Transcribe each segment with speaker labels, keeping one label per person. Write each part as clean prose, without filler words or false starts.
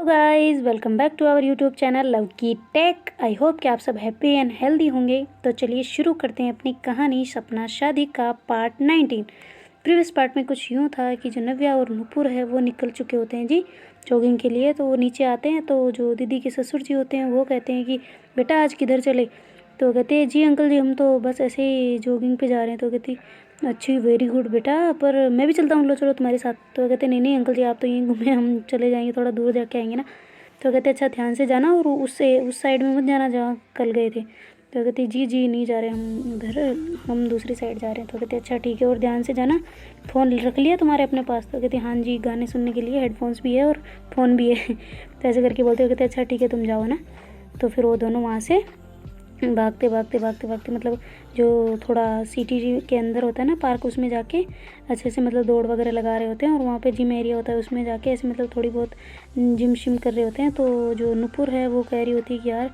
Speaker 1: Guys, welcome back to our YouTube channel love की tech. I hope कि आप सब हैप्पी एंड हेल्दी होंगे। तो चलिए शुरू करते हैं अपनी कहानी सपना शादी का पार्ट 19। प्रीवियस पार्ट में कुछ यूँ था कि जो नव्या और नुपुर है वो निकल चुके होते हैं जी जॉगिंग के लिए। तो वो नीचे आते हैं तो जो दीदी के ससुर जी होते हैं वो कहते हैं कि बेटा आज किधर चले। तो कहते हैं जी अंकल जी हम तो बस ऐसे ही जॉगिंग पे जा रहे हैं। तो कहती अच्छी वेरी गुड बेटा, पर मैं भी चलता हूँ, लो चलो तुम्हारे साथ। तो कहते नहीं नहीं अंकल जी आप तो यहीं घूमे, हम चले जाएंगे, थोड़ा दूर जाके आएंगे ना। तो कहते अच्छा ध्यान से जाना और उस साइड में मत जाना जहाँ कल गए थे। तो कहते जी जी नहीं जा रहे हम उधर, हम दूसरी साइड जा रहे हैं। तो कहते अच्छा ठीक है और ध्यान से जाना। फ़ोन रख लिया तुम्हारे अपने पास। तो कहते हाँ जी गाने सुनने के लिए हेडफोन्स भी है और फ़ोन भी है। तो ऐसे करके बोलते हो। कहते अच्छा ठीक है तुम जाओ ना। तो फिर वो दोनों वहाँ से भागते भागते भागते भागते मतलब जो थोड़ा सिटी के अंदर होता है ना पार्क, उसमें जाके अच्छे से मतलब दौड़ वगैरह लगा रहे होते हैं। और वहाँ पे जिम एरिया होता है, उसमें जाके ऐसे मतलब थोड़ी बहुत जिम शिम कर रहे होते हैं। तो जो नुपुर है वो कह रही होती है कि यार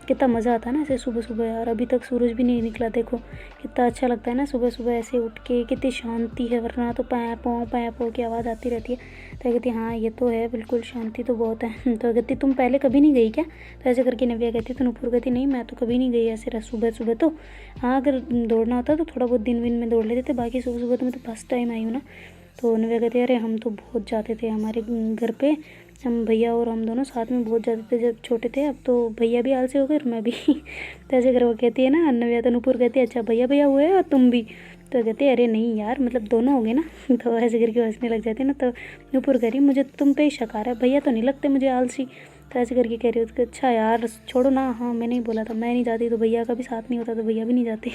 Speaker 1: कितना मज़ा आता है ना ऐसे सुबह सुबह। यार अभी तक सूरज भी नहीं निकला, देखो कितना अच्छा लगता है ना सुबह सुबह ऐसे उठ के, कितनी शांति है। वरना तो पैं पौ की आवाज़ आती रहती है। तो कहती हाँ ये तो है, बिल्कुल शांति तो बहुत है। तो कहती तुम पहले कभी नहीं गई क्या। तो ऐसे करके नव्या कहती तो नुपुर कहती नहीं मैं तो कभी नहीं गई ऐसे सुबह सुबह। तो हाँ अगर दौड़ना होता तो थोड़ा बहुत दिन में दौड़ लेते थे, बाकी सुबह सुबह तो मैं तो फर्स्ट टाइम आई हूँ ना। तो नव्या कहती अरे हम तो बहुत जाते थे हमारे घर पे, हम भैया और हम दोनों साथ में बहुत जाते थे जब छोटे थे। अब तो भैया भी आलसी हो गए और मैं भी। तो ऐसे कर वो कहती है ना नव्या। तो नुपुर कहती है अच्छा भैया भैया हुए और तुम भी। तो कहते अरे नहीं यार मतलब दोनों हो गए ना। तो ऐसे करके हंसने लग जाती है ना। तो नुपुर कह रही मुझे तुम पे ही शक आ रहा है, भैया तो नहीं लगते मुझे आलसी। तो ऐसे करके कह रही हो उसको अच्छा यार छोड़ो ना, हाँ मैंने ही बोला था मैं नहीं जाती तो भैया का भी साथ नहीं होता तो भैया भी नहीं जाते।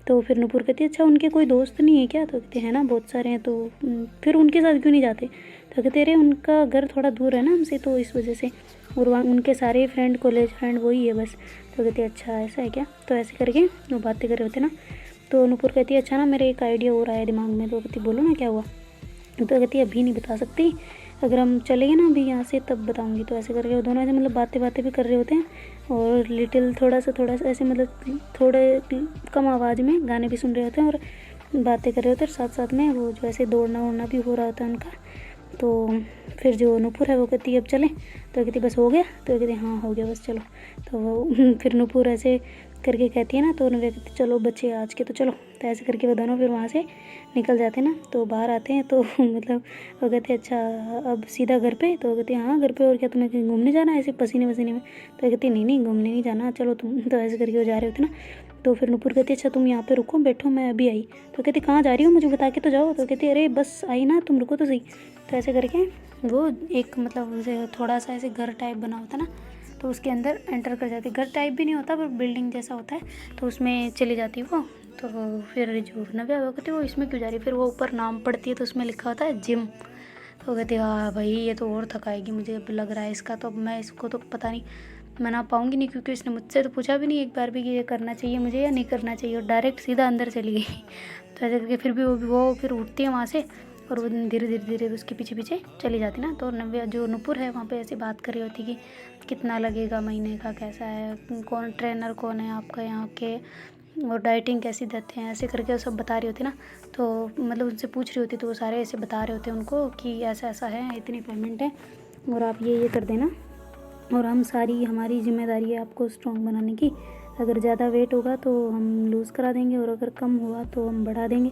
Speaker 1: तो फिर नुपुर कहती है अच्छा उनके कोई दोस्त नहीं है क्या। तो कहते हैं ना बहुत सारे हैं। तो फिर उनके साथ क्यों नहीं जाते। तो कहते अरे उनका घर थोड़ा दूर है ना हमसे तो इस वजह से, और वहाँ उनके सारे फ्रेंड कॉलेज फ्रेंड वही है बस। तो कहते अच्छा ऐसा है क्या। तो ऐसे करके वो बातें कर रहे होते ना। तो नुपुर कहती है अच्छा ना मेरे एक आइडिया हो रहा है दिमाग में। तो कहती बोलो ना क्या हुआ। तो कहती है अभी नहीं बता सकती, अगर हम चलेंगे ना अभी यहाँ से तब बताऊँगी। तो ऐसे करके वो दोनों ऐसे मतलब बातें बातें भी कर रहे होते हैं और लिटिल थोड़ा सा ऐसे मतलब थोड़े कम आवाज़ में गाने भी सुन रहे होते हैं और बातें कर रहे होते हैं। साथ साथ में वो जो ऐसे दौड़ना वोड़ना भी हो रहा होता है उनका। तो फिर जो नुपुर है वो कहती है अब चलें। तो कहती बस हो गया। तो कहती हाँ हो गया बस चलो। तो वो फिर नुपुर ऐसे करके कहती है ना। तो नव्या कहती चलो बच्चे आज के तो चलो। तो ऐसे करके वो दोनों फिर वहाँ से निकल जाते हैं ना। तो बाहर आते हैं तो मतलब वो कहते अच्छा अब सीधा घर पे। तो कहती हाँ घर पे और क्या, तुम्हें कहीं घूमने जाना है ऐसे पसीने वसीने में। तो कहती नहीं नहीं घूमने नहीं जाना चलो तुम। तो ऐसे करके वो जा रहे होते ना। तो फिर नुपुर कहती अच्छा तुम यहाँ पे रुको बैठो मैं अभी आई। तो कहती कहाँ जा रही हो मुझे बता के तो जाओ। तो कहती अरे बस आई ना तुम रुको तो सही। तो ऐसे करके वो एक मतलब उसे थोड़ा सा ऐसे घर टाइप बना होता ना, तो उसके अंदर एंटर कर जाती। घर टाइप भी नहीं होता पर बिल्डिंग जैसा होता है। तो उसमें चली जाती वो। तो फिर जो नव्या वो कहती वो इसमें क्यों जा रही। फिर वो ऊपर नाम पढ़ती है तो उसमें लिखा होता है जिम। तो कहती हाँ भाई ये तो और थकाएगी मुझे अब लग रहा है इसका। तो अब मैं इसको तो पता नहीं मना पाऊँगी नहीं, क्योंकि उसने मुझसे तो पूछा भी नहीं एक बार भी कि ये करना चाहिए मुझे या नहीं करना चाहिए, और डायरेक्ट सीधा अंदर चली गई। तो ऐसे करके फिर भी वो फिर उठती है वहाँ से और वो धीरे धीरे उसके पीछे पीछे चली जाती ना। तो नव्या जो नुपुर है वहाँ पे ऐसी बात कर रही होती कि कितना लगेगा महीने का, कैसा है, कौन ट्रेनर कौन है आपका यहाँ के, और डाइटिंग कैसी देते हैं, ऐसे करके वो सब बता रही होती ना। तो मतलब उनसे पूछ रही होती तो वो सारे ऐसे बता रहे होते हैं उनको कि ऐसा ऐसा है, इतनी पेमेंट है और आप ये कर देना, और हम सारी हमारी जिम्मेदारी है आपको स्ट्रॉन्ग बनाने की। अगर ज़्यादा वेट होगा तो हम लूज़ करा देंगे और अगर कम हुआ तो हम बढ़ा देंगे।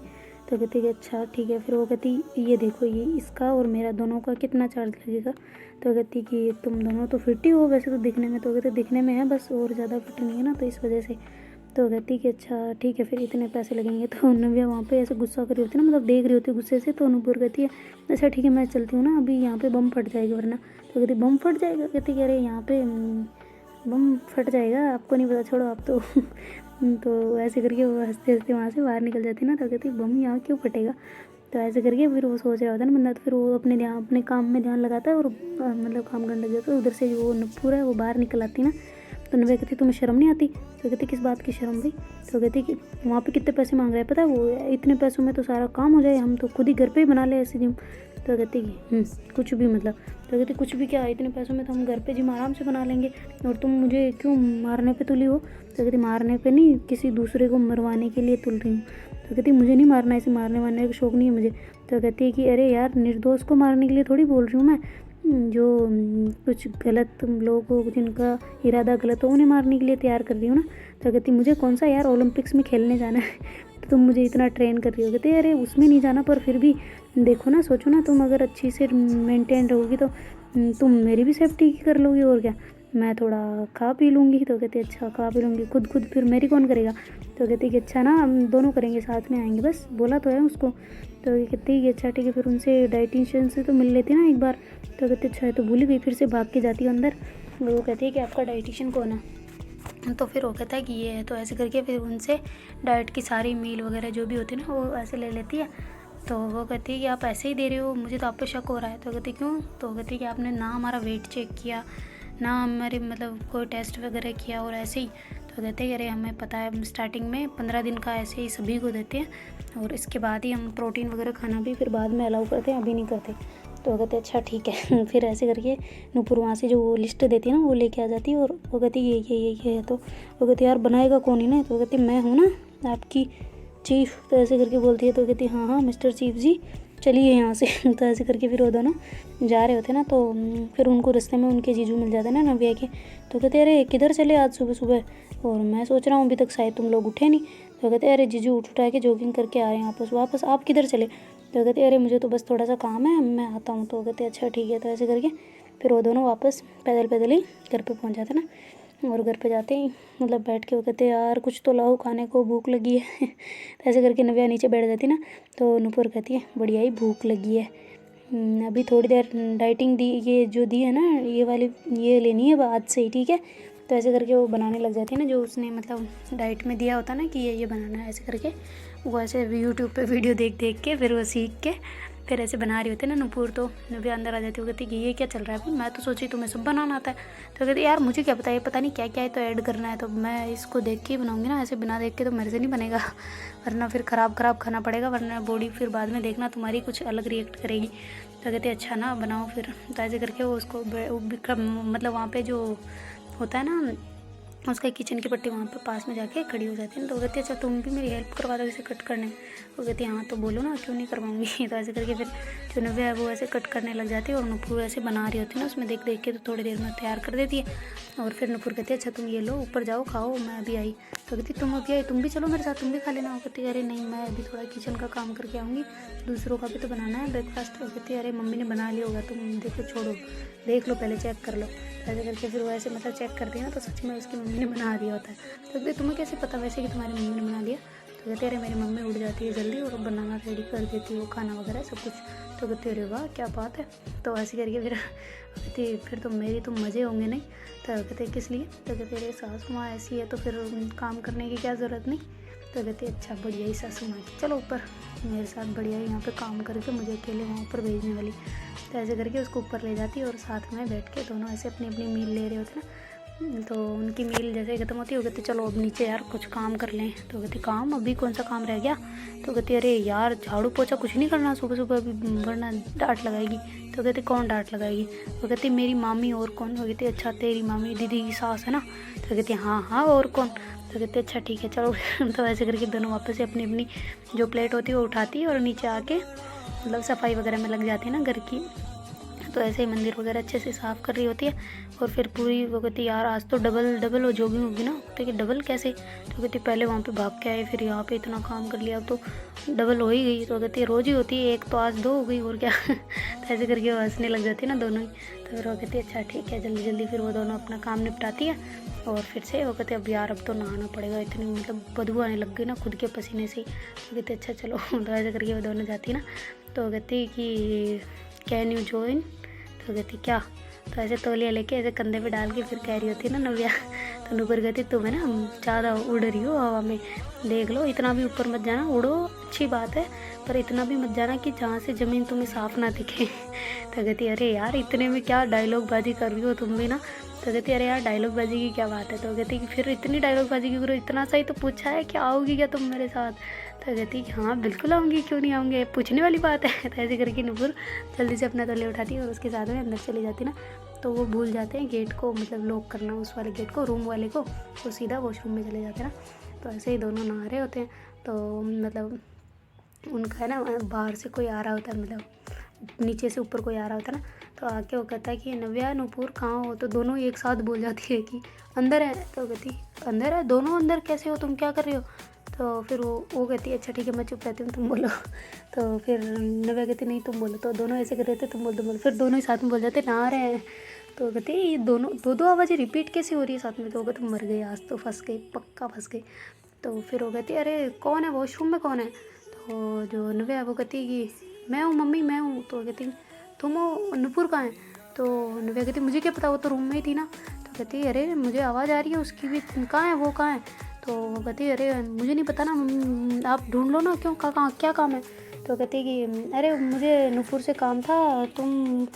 Speaker 1: तो कहती कि अच्छा ठीक है। फिर वो कहती ये देखो ये इसका और मेरा दोनों का कितना चार्ज लगेगा। तो कहती कि तुम दोनों तो फिट ही हो वैसे तो दिखने में। तो कहते दिखने में है बस और ज़्यादा फिट नहीं है ना तो इस वजह से। तो कहती कि अच्छा ठीक है फिर इतने पैसे लगेंगे। तो नव्या वहाँ पे ऐसे गुस्सा कर रही होती है ना, मतलब देख रही होती है गुस्से से। तो नुपुर कहती है अच्छा ठीक है मैं चलती हूँ ना, अभी यहाँ पे बम फट जाएगा वरना। तो कहती बम फट जाएगा। कहती कि अरे यहाँ पे बम फट जाएगा आपको नहीं पता, छोड़ो आप तो। तो ऐसे करके वो हंसते हंसते वहाँ से बाहर निकल जाती है ना। तो कहती बम यहाँ क्यों फटेगा। तो ऐसे करके फिर वो सोच रहा होता है ना बंदा। तो फिर वो अपने काम में ध्यान लगाता है और मतलब काम करने लग जाता है। उधर से वो नुपुर है वो बाहर निकल आती ना। तो नव्या कहती तुम्हें शर्म नहीं आती। तो कहती किस बात की शर्म भाई। तो कहती कि वहाँ पे कितने पैसे मांग रहे हैं पता है वो, इतने पैसों में तो सारा काम हो जाए, हम तो खुद ही घर पे ही बना ले ऐसे जिम। तो कहती कि कुछ भी मतलब। तो कहती कुछ भी क्या, इतने पैसों में तो हम घर पे जिम आराम से बना लेंगे और तुम मुझे क्यों मारने पे तुली हो। तो कहती मारने पे नहीं, किसी दूसरे को मरवाने के लिए तुल रही हूँ। तो कहती मुझे नहीं मारना, ऐसे मारने वारने का शौक नहीं है मुझे। तो कहती है कि अरे यार निर्दोष को मारने के लिए थोड़ी बोल रही हूँ मैं, जो कुछ गलत लोग हो, जिनका इरादा गलत हो, उन्हें मारने के लिए तैयार कर रही हो ना। तो कहती मुझे कौन सा यार ओलंपिक्स में खेलने जाना है तो तुम मुझे इतना ट्रेन कर रही हो। कहते अरे उसमें नहीं जाना, पर फिर भी देखो ना, सोचो ना, तुम अगर अच्छी से मेंटेन रहोगी तो तुम मेरी भी सेफ्टी कर लोगी, और क्या, मैं थोड़ा खा पी लूँगी। तो कहते अच्छा खा पी लूँगी, खुद फिर मेरी कौन करेगा। तो कहती कि अच्छा ना, हम दोनों करेंगे, साथ में आएंगे, बस बोला तो है उसको। तो ये कहती कि अच्छा ठीक है, फिर उनसे डाइटिशियन से तो मिल लेती ना एक बार। तो कहते अच्छा है, तो भूल ही गई, फिर से भाग के जाती है अंदर। और वो कहती है कि आपका डाइटिशियन कौन है। तो फिर वो कहता है कि ये है। तो ऐसे करके फिर उनसे डाइट की सारी मील वगैरह जो भी होती है ना, वो ऐसे ले लेती है। तो वो कहती है कि आप ऐसे ही दे रहे हो, मुझे तो आप पे शक हो रहा है। तो कहती क्यों। तो कहती है कि आपने ना हमारा वेट चेक किया, ना हमारे मतलब कोई टेस्ट वगैरह किया, और ऐसे ही। तो कहते हैं अरे हमें पता है, हम स्टार्टिंग में 15 दिन का ऐसे ही सभी को देते हैं, और इसके बाद ही हम प्रोटीन वगैरह खाना भी फिर बाद में अलाउ करते हैं, अभी नहीं करते। तो कहते अच्छा ठीक है फिर ऐसे करके नूपुर वहाँ से जो वो लिस्ट देती है ना, वो लेके आ जाती है, और वो कहती है ये है। तो वो कहती है यार बनाएगा कौन ही ना। तो वो कहती मैं हूँ ना आपकी चीफ। तो ऐसे करके बोलती है। तो कहती हाँ मिस्टर चीफ जी चलिए यहाँ से तो ऐसे करके फिर वो दोनों जा रहे होते ना। तो फिर उनको रास्ते में उनके जीजू मिल जाते ना, नव्या के। तो कहते अरे किधर चले आज सुबह सुबह, और मैं सोच रहा हूँ अभी तक शायद तुम लोग उठे नहीं। तो कहते अरे जीजू उठा के जॉगिंग करके आ रहे हैं वापस आप किधर चले। तो कहते अरे मुझे तो बस थोड़ा सा काम है, मैं आता हूँ। तो कहते अच्छा ठीक है। तो ऐसे करके फिर वो दोनों वापस पैदल ही घर पे पहुँच जाते ना। और घर पे जाते ही मतलब बैठ के वो कहते यार कुछ तो लाओ खाने को, भूख लगी है तो ऐसे करके नव्या नीचे बैठ जाती ना। तो नूपुर कहती है बढ़िया ही भूख लगी है, अभी थोड़ी देर डाइटिंग दी, ये जो दी है ना ये वाली, ये लेनी है आज से ही, ठीक है। तो ऐसे करके वो बनाने लग जाती है ना, जो उसने मतलब डाइट में दिया होता ना कि ये बनाना है, ऐसे करके वो ऐसे यूट्यूब पे वीडियो देख के फिर वो सीख के फिर ऐसे बना रही होती है ना नूपुर। तो नव्या अंदर आ जाती है, वो कहती कि ये क्या चल रहा है भाई, मैं तो सोची तुम्हें सब बनाना आता है। तो कहती यार मुझे क्या पता, ये पता नहीं क्या क्या है, तो ऐड करना है, तो मैं इसको देख के ही बनाऊंगी ना, ऐसे बिना देख के तो मेरे से नहीं बनेगा वरना फिर ख़राब खाना पड़ेगा, वरना बॉडी फिर बाद में देखना तुम्हारी कुछ अलग रिएक्ट करेगी। तो कहती अच्छा ना बनाओ फिर। तो ऐसे करके वो उसको मतलब वहाँ पे जो होता है ना उसका किचन की पट्टी, वहाँ पे पास में जाके खड़ी हो जाती है। तो वो कहती है अच्छा तुम भी मेरी हेल्प करवा दो इसे कट करने में। वो कहती है हाँ तो बोलो ना, क्यों नहीं करवाऊंगी तो ऐसे करके फिर जो नव्या है वो ऐसे कट करने लग जाती है, और नूपुर ऐसे बना रही होती है ना, उसमें देख के तो थोड़ी देर में तैयार कर देती है। और फिर नूपुर कहती है अच्छा तुम ये लो ऊपर जाओ खाओ, मैं अभी आई। तो कहती तुम अभी आई, तुम भी चलो मेरे साथ, तुम भी खा लेना। वो कहती अरे नहीं मैं अभी थोड़ा किचन का काम करके आऊँगी, दूसरों का भी तो बनाना है ब्रेकफास्ट। वो कहती अरे मम्मी ने बना लिया होगा, तुम देखो छोड़ो, देख लो पहले चेक कर लो। ऐसे करके फिर वो ऐसे मतलब चेक करती है ना, तो सच में उसकी मम्मी ने बना दिया होता है। तो कहते तुम्हें कैसे पता वैसे कि तुम्हारी मम्मी ने बना दिया। तो कहते अरे मेरी मम्मी उठ जाती है जल्दी और बनाना रेडी कर देती है, वो खाना वगैरह सब कुछ। तो कहते अरे वाह क्या बात है। तो ऐसे करके फिर कहती फिर तो मेरी तो मज़े होंगे नहीं। तो कहते किस लिए। तो कहते अरे सासू माँ ऐसी है तो फिर काम करने की क्या ज़रूरत नहीं। तो कहते अच्छा बढ़िया ही सासू माँ की, चलो ऊपर मेरे साथ बढ़िया ही यहाँ पे काम करके मुझे अकेले वहाँ ऊपर भेजने वाली। तो ऐसे करके उसको ऊपर ले जाती है, और साथ में बैठ के दोनों ऐसे अपनी अपनी मील ले रहे होते ना। तो उनकी मील जैसे खत्म होती है, वो कहती चलो अब नीचे यार कुछ काम कर लें। तो कहती काम, अभी कौन सा काम रह गया। तो कहती अरे यार झाड़ू पोछा कुछ नहीं करना सुबह सुबह अभी, वरना डांट लगाएगी। तो कहती कौन डांट लगाएगी। वो कहती मेरी मामी, और कौन। वो कहती अच्छा तेरी मामी दीदी की सास है ना। तो कहती हाँ और कौन। तो कहते अच्छा ठीक है चलो तो ऐसे करके दोनों वापस से अपनी अपनी जो प्लेट होती है वो उठाती है, और नीचे आके मतलब सफाई वगैरह में लग जाती है ना घर की। तो ऐसे ही मंदिर वगैरह अच्छे से साफ़ कर रही होती है। और फिर पूरी वो कहती यार आज तो डबल हो जॉगिंग होगी ना। तो कि डबल कैसे। तो कहती पहले वहाँ पे भाग के आए, फिर यहाँ पे इतना काम कर लिया, अब तो डबल हो ही गई। तो कहती रोज़ ही होती है, एक तो आज 2 हो गई और क्या तो ऐसे करके वो हंसने लग जाती है ना दोनों ही। तो फिर वो कहती अच्छा ठीक है, जल्दी जल्दी फिर वो दोनों अपना काम निपटाती है। और फिर से वो कहते अब यार अब तो नहाना पड़ेगा, इतनी मतलब बदबू आने लग गई ना खुद के पसीने से ही। तो कहते अच्छा चलो तो ऐसे करके वो दोनों जाती ना। तो कहती कि कैन यू जॉइन। तो कहती क्या। तो ऐसे तौलिया लेके ऐसे कंधे पे डाल के फिर कह रही होती है ना नव्या। तो नूपुर कहती तुम्हें ना ज़्यादा उड़ रही हो हवा में, देख लो इतना भी ऊपर मत जाना, उड़ो अच्छी बात है पर इतना भी मत जाना कि जहाँ से ज़मीन तुम्हें साफ ना दिखे तो कहती अरे यार इतने में क्या डायलॉग बाजी कर रही हो तुम भी ना। तो कहती अरे यार डायलॉग बाजी की क्या बात है। तो कहती कि फिर इतनी डायलॉग बाजी क्यों करो, इतना सही तो पूछा है कि आओगी क्या तुम मेरे साथ। तो कहती कि हाँ बिल्कुल आऊँगी, क्यों नहीं आऊँगी, पूछने वाली बात है। तो ऐसे करके नूपुर जल्दी से अपना तौलिया उठाती है और उसके साथ में अंदर चली जाती ना। तो वो भूल जाते हैं गेट को मतलब लॉक करना, उस वाले गेट को, रूम वाले को। तो सीधा वॉशरूम में चले जाते हैं ना। तो ऐसे ही दोनों नहा रहे होते हैं। तो मतलब उनका है ना बाहर से कोई आ रहा होता है, मतलब नीचे से ऊपर कोई आ रहा होता है ना। तो आके वो कहता है कि नव्या नूपुर कहाँ हो, तो दोनों एक साथ बोल जाती है कि अंदर है। तो कहती अंदर है, दोनों अंदर कैसे हो, तुम क्या कर रही हो। तो फिर वो कहती है अच्छा ठीक है मैं चुप रहती हूँ, तुम बोलो। तो फिर नव्या कहती नहीं तुम बोलो। तो दोनों ऐसे कर रहे थे, तुम बोलो। फिर दोनों ही साथ में बोल जाते नहा रहे हैं। तो कहते ये दोनों दो आवाज़ें रिपीट कैसे हो रही है साथ में। तो वो कहते मर गई आज तो, फंस गई, पक्का फंस गई। तो फिर वो कहती अरे कौन है, वॉशरूम में कौन है। तो जो नव्या है वो कहती कि मैं हूँ मम्मी, मैं हूँ। तो कहती तुम हो, नूपुर कहाँ है। तो नव्या कहती मुझे क्या पता, वो तो रूम में ही थी ना। तो कहती अरे मुझे आवाज़ आ रही है उसकी भी, कहाँ है वो, कहाँ है। तो वो कहती अरे मुझे नहीं पता ना, आप ढूंढ लो ना, क्यों कहाँ क्या काम है। तो कहती कि अरे मुझे नूपुर से काम था, तुम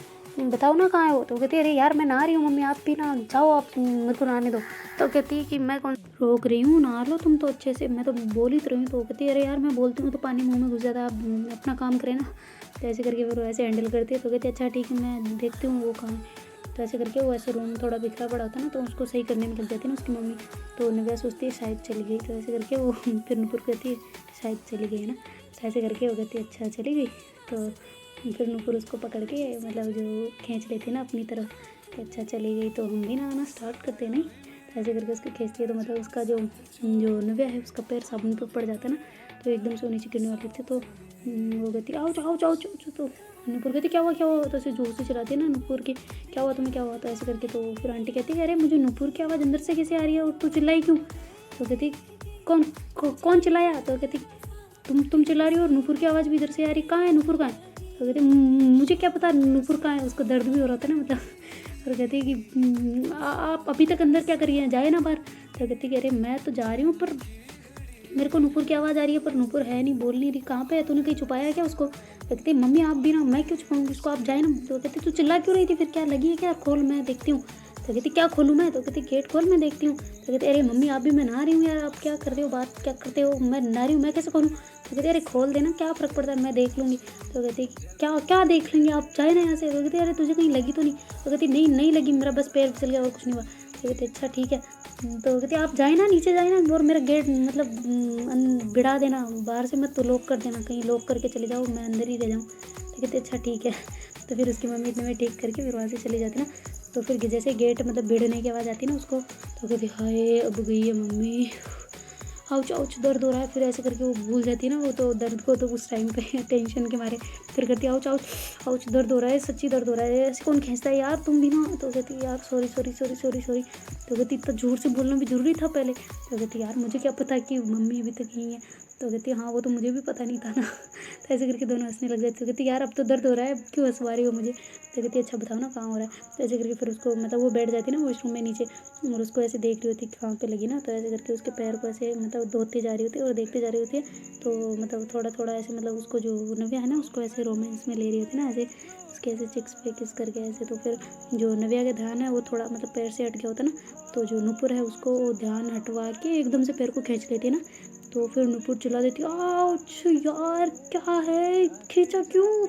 Speaker 1: बताओ ना कहाँ है वो। तो कहती अरे यार मैं नहा रही हूँ मम्मी, आप भी ना जाओ, आप मेरे को नहाने दो। तो कहती कि मैं कौन रोक रही हूँ, नहा लो तुम तो अच्छे से, मैं तो बोल ही तो रही हूँ। तो कहती अरे यार मैं बोलती हूँ तो पानी मुँह में घुस जाता है, आप अपना काम करें ना। तो ऐसे करके फिर वो ऐसे हैंडल करती है। तो कहती अच्छा ठीक है मैं देखती हूँ वो कहाँ है। तो ऐसे करके वो ऐसे रूम थोड़ा बिखरा पड़ा होता है ना, तो उसको सही करने में लग जाती है ना उसकी मम्मी। तो नव्या सोचती है शायद चली गई। तो ऐसे करके वो फिर नूपुर कहती है शायद चली गई है ना। तो ऐसे करके वो कहती है अच्छा चली गई। तो फिर नूपुर उसको पकड़ के मतलब जो खींच लेती है ना अपनी तरफ कि अच्छा चली गई तो हम भी नहाना स्टार्ट करते नहीं। तो ऐसे करके उसको खींचती है। तो मतलब उसका जो नव्या है उसका पैर साबुन पर पड़ जाता है ना, तो एकदम से वो नीचे गिरने वाली थी। तो वो कहती आओ जाओ जाओ जाओ। तो नूपुर कहती क्या हुआ क्या हुआ। तो ऐसे जोर से चिल्लाती है ना नूपुर की क्या हुआ तुम्हें, क्या हुआ। तो ऐसे करके तो फिर आंटी कहती है अरे मुझे नूपुर की आवाज़ अंदर से कैसे आ रही है और तू चिल्लाई क्यों। तो कहती कौन चिल्लाया। तो कहती तुम चिल्ला रही हो और नूपुर की आवाज़ भी इधर से आ रही, कहाँ है नूपुर, कहाँ है। तो कहती मुझे क्या पता नूपुर कहाँ है, उसको दर्द भी हो रहा था ना मतलब। और कहती है कि आप अभी तक अंदर क्या करिए, जाए ना बाहर। तो कहती कि अरे मैं तो जा रही हूँ पर मेरे को नूपुर की आवाज़ आ रही है, पर नूपुर है नहीं, बोल नहीं रही, कहाँ पे है, तूने कहीं छुपाया है क्या उसको। कहती मम्मी आप भी ना, मैं क्यों छुपाऊंगी उसको, आप जाए ना। तो कहती तू चिल्ला क्यों रही थी फिर, क्या लगी है क्या, खोल मैं देखती हूँ। तो कहती क्या खोलूँ मैं। तो कहती गेट खोल मैं देखती हूँ। तो कहती अरे मम्मी आप भी, मैं नहा रही हूँ यार, आप क्या कर रहे हो, बात क्या करते हो, मैं नहा रही हूँ, मैं कैसे खोलूँ। तो कहती अरे खोल देना, क्या फ़र्क पड़ता है, मैं देख लूँगी। तो कहती क्या क्या देख लेंगे, आप जाए ना यहाँ से। तो कहती अरे तुझे कहीं लगी तो नहीं। तो कहती नहीं लगी, मेरा बस पैर फिसल गया और कुछ नहीं हुआ। तो कहती अच्छा ठीक है। तो कहती आप जाए ना, नीचे जाए ना, और मेरा गेट मतलब भिड़ा देना, बाहर से मत तो लॉक कर देना, कहीं लॉक करके चले जाओ, मैं अंदर ही रह जाऊँ। तो कहते अच्छा ठीक है। तो फिर उसकी मम्मी इतने में ठीक करके फिर वहाँ से चली जाती ना। तो फिर जैसे गेट मतलब भिड़ने की आवाज़ आती ना उसको, तो कहती हाय अब गई है मम्मी, आउच आउच दर्द हो रहा है। फिर ऐसे करके वो भूल जाती है ना वो तो दर्द को, तो उस टाइम पे टेंशन के मारे फिर करती आउच आउच आउच दर्द हो रहा है, सच्ची दर्द हो रहा है, ऐसे कौन खींचता है यार, तुम भी ना। तो कहती यार sorry sorry sorry sorry sorry. तो कहती इतना जोर से बोलना भी ज़रूरी था पहले। तो कहती यार मुझे क्या पता कि मम्मी अभी तक यहीं है। तो कहती हाँ वो तो मुझे भी पता नहीं था ना। तो ऐसे करके दोनों हंसने लग जाते। तो कहती यार अब तो दर्द हो रहा है, क्यों हंसवा रही हो मुझे। तो कहती अच्छा बताओ ना कहाँ हो रहा है। तो ऐसे करके फिर उसको मतलब वो बैठ जाती ना वॉशरूम में नीचे, और उसको ऐसे देख रही होती कहाँ पे लगी ना। तो ऐसे करके उसके पैर को ऐसे मतलब धोती जा रही होती है और देखते जा रही होती है। तो मतलब थोड़ा थोड़ा ऐसे मतलब उसको जो नव्या है ना उसको ऐसे रोमांस में ले रही होती है ना, ऐसे उसके ऐसे चिक्स पे किस करके ऐसे। तो फिर जो नव्या का ध्यान है वो थोड़ा मतलब पैर से हट गया होता है ना, तो जो नूपुर है उसको ध्यान हटवा के एकदम से पैर को खींच लेती है ना। तो फिर नूपुर चिल्ला देती आउच यार क्या है, खींचा क्यों,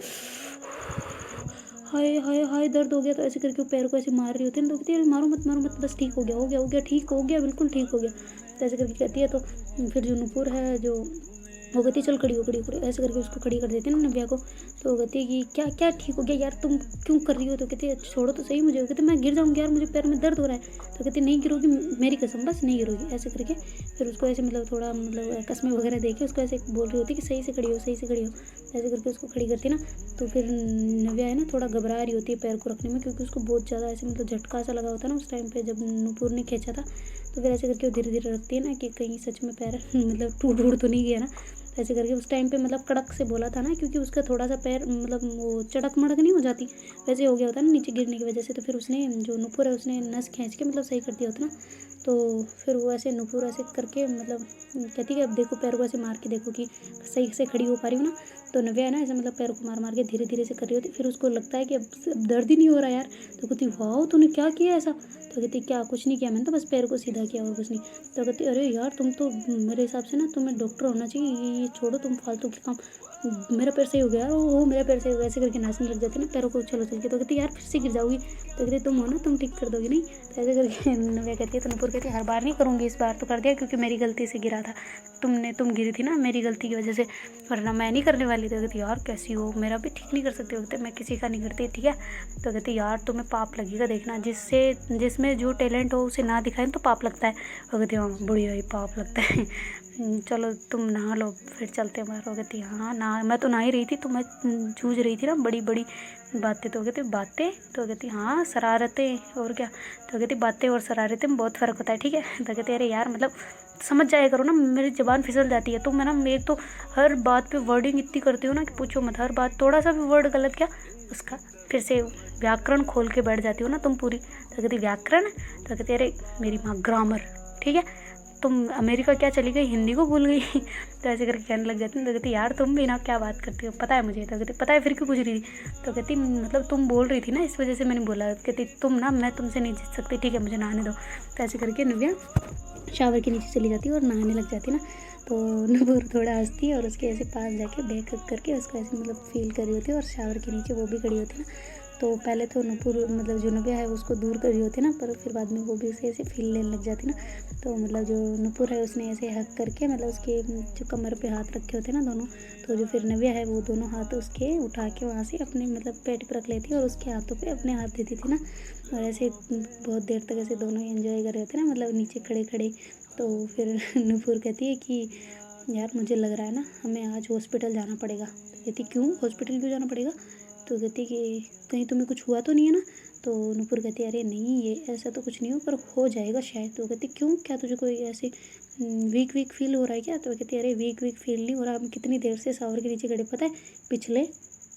Speaker 1: हाय हाय हाय दर्द हो गया। तो ऐसे करके वो पैर को ऐसे मार रही होती है ना। तो कहती है मारो मत बस ठीक हो गया हो गया हो गया ठीक हो गया बिल्कुल ठीक हो गया। तो ऐसे करके कहती है। तो फिर जो नूपुर है जो वो कहती है चल खड़ी हो खड़ी हो खड़ी हो। ऐसे करके उसको खड़ी कर देती है ना नव्या को। तो वो कहती है कि क्या क्या ठीक हो गया यार, तुम क्यों कर रही हो। तो कहती है छोड़ो तो सही मुझे। वो कहती है मैं गिर जाऊँगी यार, मुझे पैर में दर्द हो रहा है। तो कहती है नहीं गिरोगी, मेरी कसम बस नहीं गिरोगी। ऐसे करके फिर उसको ऐसे मतलब थोड़ा मतलब कसमें वगैरह देके उसको ऐसे बोल रही होती है कि सही से खड़ी हो सही से खड़ी हो। ऐसे करके उसको खड़ी करती है ना। तो फिर नव्या है ना थोड़ा घबरा रही होती है पैर को रखने में, क्योंकि उसको बहुत ज़्यादा ऐसे मतलब झटका सा लगा होता है ना उस टाइम पे जब नूपुर ने खींचा था। तो फिर ऐसे करके वो धीरे धीरे रखती है ना कि कहीं सच में पैर मतलब टूट वूट तो नहीं गया ना। तो ऐसे करके उस टाइम पे मतलब कड़क से बोला था ना, क्योंकि उसका थोड़ा सा पैर मतलब वो चड़क मड़क नहीं हो जाती, वैसे हो गया होता ना नीचे गिरने की वजह से। तो फिर उसने जो नूपुर है उसने नस खींच के मतलब सही कर दिया होता ना। तो फिर वो ऐसे नूपुर ऐसे करके मतलब कहती है अब देखो पैर को ऐसे मार के देखो कि सही से खड़ी हो पा रही हूँ ना। तो नव्या है ना ऐसे मतलब पैर को मार मार के धीरे धीरे से कर रही होती। फिर उसको लगता है कि अब दर्द ही नहीं हो रहा यार। तो कहती वाह तूने क्या किया ऐसा। तो कहती क्या कुछ नहीं किया मैंने, तो बस पैर को सीधा किया और कुछ नहीं। तो कहती अरे यार तुम तो मेरे हिसाब से ना तुम्हें डॉक्टर होना चाहिए, ये छोड़ो तुम फालतू के काम, मेरा पैर सही हो गया, वो मेरा पैर सही हो गया, ऐसे करके नाचने लग जाती ना पैरों को चलो चल के। तो कहती यार फिर से गिर जाओगी, तो कहती तुम हो ना, तुम ठीक कर दोगी नहीं। तो ऐसे करके नव्या कहती है, तो नुपुर कहती है हर बार नहीं करूँगी, इस बार तो कर दिया क्योंकि मेरी गलती से गिरा था, तुम गिरी थी ना मेरी गलती की वजह से, वरना मैं नहीं करने वाली। तो कहती यार कैसी हो, मेरा भी ठीक नहीं कर सकते होते, मैं किसी का नहीं करती ठीक है। तो कहती यार तुम्हें पाप लगेगा, देखना जिसमें जो टैलेंट हो उसे ना दिखाएं तो पाप लगता है। वो कहती हाँ बुढ़िया ही पाप लगता है। चलो तुम नहा लो फिर चलते हैं बाहर। वो कहती हाँ ना, मैं तो नहा ही रही थी, तो मैं जूझ रही थी ना बड़ी बड़ी बातें। तो कहती बातें, तो कहती हाँ शरारतें और क्या। तो कहती बातें और शरारतें में बहुत फ़र्क होता है ठीक है। तो कहती अरे यार मतलब समझ जाया करो ना, मेरी ज़बान फिसल जाती है। तो मैं ना, एक तो हर बात पे वर्डिंग इतनी करती हूँ ना कि पूछो मत, हर बात थोड़ा सा भी वर्ड गलत क्या उसका फिर से व्याकरण खोल के बैठ जाती हो ना तुम पूरी। तो कहती व्याकरण, तो कहती अरे मेरी माँ ग्रामर ठीक है, तुम अमेरिका क्या चली गई, हिंदी को भूल गई। तो ऐसे करके कहने लग जाती है। तो कहती यार तुम भी ना क्या बात करती हो, पता है मुझे। तो कहती पता है फिर क्यों पूछ रही थी। तो कहती मतलब तुम बोल रही थी ना इस वजह से मैंने बोला। कहती तुम ना, मैं तुमसे नहीं जीत सकती ठीक है, मुझे नहाने दो। तो ऐसे करके नव्या शावर के नीचे चली जाती है और नहाने लग जाती है ना। तो नूपुर थोड़ा हंसती है और उसके ऐसे पास जाके बैक अप करके उसको ऐसे मतलब फील कर रही होती है, और शावर के नीचे वो भी खड़ी होती है ना। तो पहले तो नूपुर मतलब जो नव्या है उसको दूर कर रही होती है ना, पर फिर बाद में वो भी उसे ऐसे फील लेने लग जाती है ना। तो मतलब जो नूपुर है उसने ऐसे हक करके मतलब उसके जो कमर पे हाथ रखे होते हैं ना दोनों, तो जो फिर नव्या है वो दोनों हाथ उसके उठा के वहाँ से अपने मतलब पेट पर रख लेती है और उसके हाथों पे अपने हाथ देती थी ना। और ऐसे बहुत देर तक ऐसे दोनों ही एंजॉय कर रहे होते हैं ना, मतलब नीचे खड़े खड़े। तो फिर नूपुर कहती है कि यार मुझे लग रहा है ना हमें आज हॉस्पिटल जाना पड़ेगा। तो कहती क्यों, हॉस्पिटल क्यों जाना पड़ेगा। तो कहती कि कहीं तुम्हें कुछ हुआ तो नहीं है ना। तो नूपुर कहती है अरे नहीं, ये ऐसा तो कुछ नहीं हो, पर हो जाएगा शायद। तो कहती क्यों, क्या तुझे कोई ऐसे वीक फील हो रहा है क्या। तो कहती अरे वीक फील नहीं हो रहा, हम कितनी देर से शावर के नीचे खड़े पता है, पिछले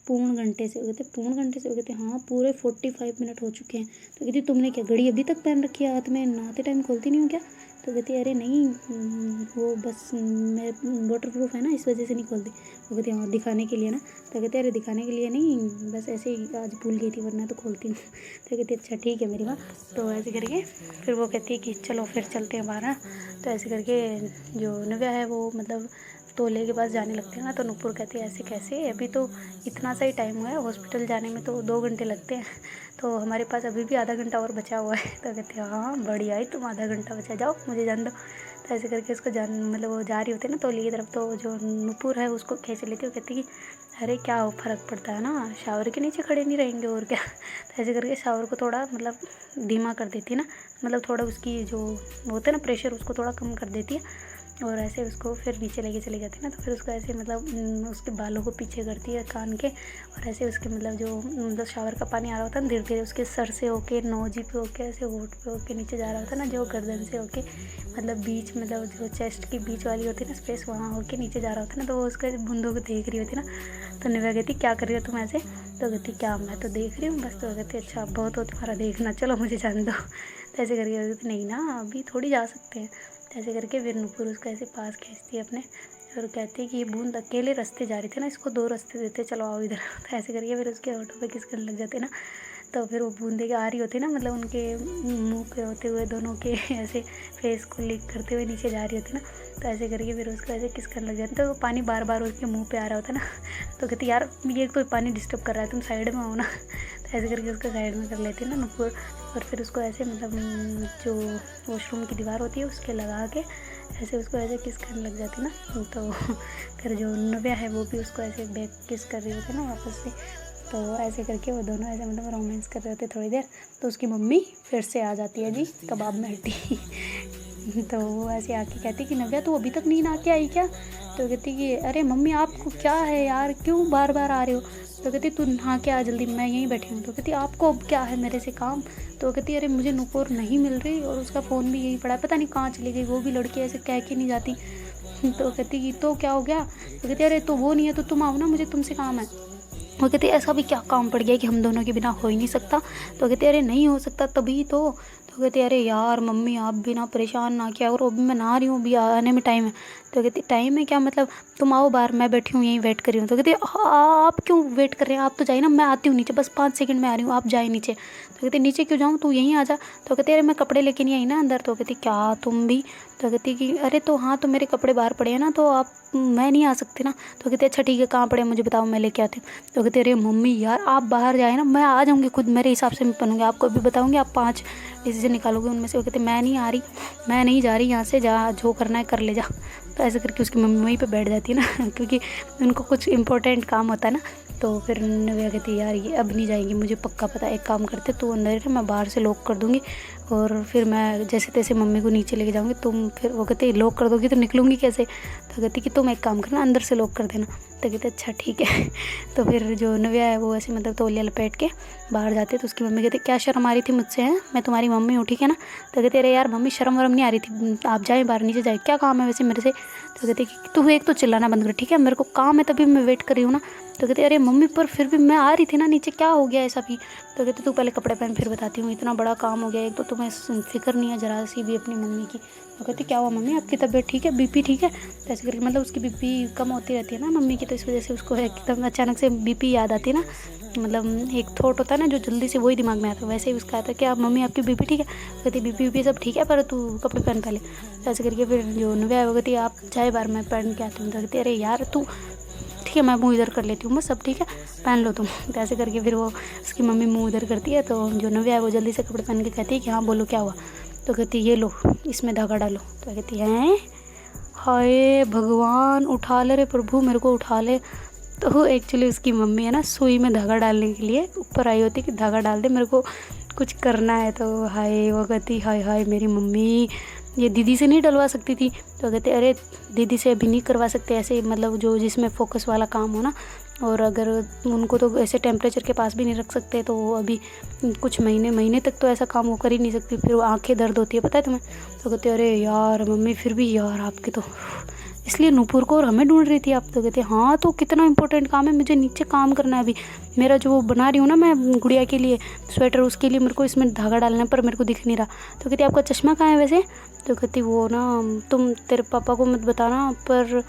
Speaker 1: पूर्ण घंटे से। वो कहते पूर्ण घंटे से, वो कहते हाँ पूरे 45 मिनट हो चुके हैं। तो कहती तुमने क्या घड़ी अभी तक पहन रखी है हाथ में, नहाते टाइम खोलती नहीं हो क्या। तो कहती अरे नहीं वो बस मैं वाटर प्रूफ है ना इस वजह से नहीं खोलती। वो कहती हाँ दिखाने के लिए ना। तो कहते अरे दिखाने के लिए नहीं, बस ऐसे ही आज भूल गई थी वरना तो खोलती हूँ। तो कहती अच्छा ठीक है मेरी माँ। तो ऐसे करके फिर वो कहती है कि चलो फिर चलते हैं बाहर ना। तो ऐसे करके जो नव्या है वो मतलब तोले के पास जाने लगते हैं ना। तो नूपुर कहती है ऐसे कैसे, अभी तो इतना सा ही टाइम हुआ है, हॉस्पिटल जाने में तो 2 घंटे लगते हैं, तो हमारे पास अभी भी आधा घंटा और बचा हुआ है। तो कहते हैं हाँ बढ़िया ही, तुम आधा घंटा बचा, जाओ मुझे जान दो। तो ऐसे करके उसको जान मतलब वो जा रही होती है ना तोली की तरफ। तो जो नूपुर है उसको खींच लेती है, वो कहती कि अरे क्या फ़र्क पड़ता है ना, शावर के नीचे खड़े नहीं रहेंगे और क्या। तो ऐसे करके शावर को थोड़ा मतलब धीमा कर देती है ना, मतलब थोड़ा उसकी जो होता है ना प्रेशर उसको थोड़ा कम कर देती है। और ऐसे उसको फिर नीचे लेके चली जाती है ना। तो फिर उसको ऐसे मतलब उसके बालों को पीछे करती है कान के, और ऐसे उसके मतलब जो मतलब शावर का पानी आ रहा होता है ना धीरे धीरे उसके सर से होके नोजी पे होके ऐसे होठ पे होके नीचे जा रहा होता है ना, जो गर्दन से होके मतलब बीच मतलब जो चेस्ट की बीच वाली होती है ना स्पेस, वहाँ होके नीचे जा रहा होता है ना। तो वो उसके बूंदों को देख रही होती है ना। तो नव्या कहती क्या कर रही हो तुम ऐसे। तो कहती क्या, मैं तो देख रही हूँ बस। तो कहती अच्छा बहुत हो तुम्हारा देखना, चलो मुझे जान दो। तो ऐसे करके कहती नहीं ना अभी थोड़ी जा सकते हैं। तो ऐसे करके फिर नूपुर उसको ऐसे पास खींचती है अपने, और कहती है कि ये बूंद अकेले रास्ते जा रही थी ना, इसको 2 रास्ते देते, चलो आओ इधर। तो ऐसे करके फिर उसके होठों पे किस करने लग जाते ना। तो फिर वो बूंदे के आ रही होती ना, मतलब उनके मुंह पे होते हुए दोनों के ऐसे फेस को लिक करते हुए नीचे जा रही होती ना। तो ऐसे करके फिर उसको ऐसे किस करने लग जाते, तो वो पानी बार बार उसके मुंह पे आ रहा होता ना। तो कहती यार ये तो पानी डिस्टर्ब कर रहा है, तुम साइड में आओ ना। तो ऐसे करके उसको साइड में कर लेती है ना नूपुर। और फिर उसको ऐसे मतलब जो वॉशरूम की दीवार होती है उसके लगा के ऐसे उसको ऐसे किस करने लग जाती ना। तो फिर जो नव्या है वो भी उसको ऐसे बैक किस कर रही होती है ना वापस से। तो ऐसे करके वो दोनों ऐसे मतलब रोमांस कर रहे होते थोड़ी देर। तो उसकी मम्मी फिर से आ जाती है जी कबाब में हड्डी। तो वो ऐसे आके कहती कि नव्या तू अभी तक नहीं नहा के आई क्या। तो कहती कि अरे मम्मी आपको क्या है यार, क्यों बार बार आ रहे हो। तो कहती तू नहा के आ जल्दी, मैं यहीं बैठी हूँ। तो कहती आपको अब क्या है मेरे से काम। तो कहती अरे मुझे नूपुर नहीं मिल रही, और उसका फ़ोन भी यहीं पड़ा है, पता नहीं कहाँ चली गई, वो भी लड़की ऐसे कह के नहीं जाती। तो कहती कि तो क्या हो गया। तो कहती अरे तो वो नहीं है तो तुम आओ ना, मुझे तुमसे काम है। वो कहती ऐसा भी क्या काम पड़ गया कि हम दोनों के बिना हो ही नहीं सकता। तो कहती अरे नहीं हो सकता तभी तो कहती अरे यार मम्मी आप भी ना परेशान ना किया और अभी मैं नहा रही हूँ, अभी आने में टाइम है। तो कहती टाइम है क्या मतलब, तुम आओ बाहर, मैं बैठी हूँ यहीं वेट कर रही हूँ। तो कहती आप क्यों वेट कर रहे हैं, आप तो जाइए ना, मैं आती हूँ नीचे, बस 5 सेकंड में आ रही हूँ, आप जाए नीचे। तो कहती नीचे क्यों जाऊँ, तू यहीं आ जा। तो कहती अरे मैं कपड़े लेके नहीं आई ना अंदर। तो कहती क्या तुम भी। तो कहती कि अरे तो हाँ तो मेरे कपड़े बाहर पड़े हैं ना, तो आप मैं नहीं आ सकती ना। तो कहती अच्छा ठीक है कहाँ पड़े मुझे बताओ मैं लेके आती हूँ। तो कहती अरे मम्मी यार आप बाहर जाए ना, मैं आ जाऊँगी खुद, मेरे हिसाब से मैं पहनूँगी, आपको भी बताऊँगी, आप 5 डिसीजन निकालोगे उनमें से। वो कहती मैं नहीं आ रही, मैं नहीं जा रही यहाँ से, जा जो करना है कर ले जा। तो ऐसे करके उसकी मम्मी वहीं पे बैठ जाती है ना क्योंकि उनको कुछ इंपॉर्टेंट काम होता है ना। तो फिर नव्या कहती यार ये अब नहीं जाएंगी, मुझे पक्का पता है, एक काम करते तू अंदर रह, मैं बाहर से लॉक कर दूँगी और फिर मैं जैसे तैसे मम्मी को नीचे लेके जाऊँगी, तुम फिर वो कहते लॉक कर दोगी तो निकलूँगी कैसे। तो कहती कि तुम एक काम करना अंदर से लॉक कर देना। तो कहते अच्छा ठीक है तो फिर जो नव्या है वो ऐसे मतलब तौलिया लपेट के बाहर जाते। तो उसकी मम्मी कहती क्या शर्म आ रही थी मुझसे, हैं मैं तुम्हारी मम्मी हूँ ठीक है ना। तो कहते अरे यार मम्मी शर्म वरम नहीं आ रही थी, आप जाए बाहर नीचे जाए, क्या काम है वैसे मेरे से। तो कहते कि तू एक तो चिल्लाना बंद कर ठीक है, मेरे को काम है तभी मैं वेट कर रही हूँ ना। तो कहते अरे मम्मी पर फिर भी मैं आ रही थी ना नीचे, क्या हो गया ऐसा भी। तो कहते तू पहले कपड़े पहन फिर बताती हूँ, इतना बड़ा काम हो गया, एक तो तुम्हें फिक्र नहीं है जरा सी भी अपनी मम्मी की। तो कहती क्या हुआ मम्मी आपकी तबीयत ठीक है, बीपी ठीक है। तो ऐसे करके मतलब उसकी बीपी कम होती रहती है ना मम्मी की, तो इस वजह से उसको एकदम अचानक से बीपी याद आती है ना, मतलब एक थॉट होता है ना जो जल्दी से वही दिमाग में आता है, वैसे ही उसका आता है कि आप मम्मी आपकी बीपी ठीक है। कहती बीपी वीपी सब ठीक है पर तू कपड़े पहन पहले। तो ऐसे करके फिर जो नव्या है वो कहती आप जाए बार मैं पहन के आती हूँ। तो कहती अरे यार तू ठीक है मैं मुँह इधर कर लेती हूँ बस, सब ठीक है पहन लो तुम। तो ऐसे करके फिर वो उसकी मम्मी मुँह इधर करती है। तो जो नव्या है वो जल्दी से कपड़े पहन के कहती है कि हाँ बोलो क्या हुआ। तो कहती ये लो इसमें धागा डालो। तो कहती हैं हाय भगवान उठा ले रे प्रभु मेरे को उठा ले। तो एक्चुअली उसकी मम्मी है ना सुई में धागा डालने के लिए ऊपर आई होती कि धागा डाल दे मेरे को कुछ करना है। तो हाय वो कहती हाय हाय मेरी मम्मी ये दीदी से नहीं डलवा सकती थी। तो कहते अरे दीदी से अभी नहीं करवा सकते ऐसे, मतलब जो जिसमें फोकस वाला काम हो ना, और अगर उनको तो ऐसे टेम्परेचर के पास भी नहीं रख सकते, तो वो अभी कुछ महीने तक तो ऐसा काम वो कर ही नहीं सकती, फिर वो आंखें दर्द होती है पता है तुम्हें। तो कहते अरे यार मम्मी फिर भी यार आपके तो, इसलिए नूपुर को और हमें ढूंढ रही थी आप। तो कहते हाँ तो कितना इंपॉर्टेंट काम है, मुझे नीचे काम करना है अभी, मेरा जो वो बना रही हूँ ना मैं गुड़िया के लिए स्वेटर, उसके लिए मेरे को इसमें धागा डालना है पर मेरे को दिख नहीं रहा। तो कहती आपका चश्मा कहाँ है वैसे। तो कहती वो ना तुम तेरे पापा को मत बताना पर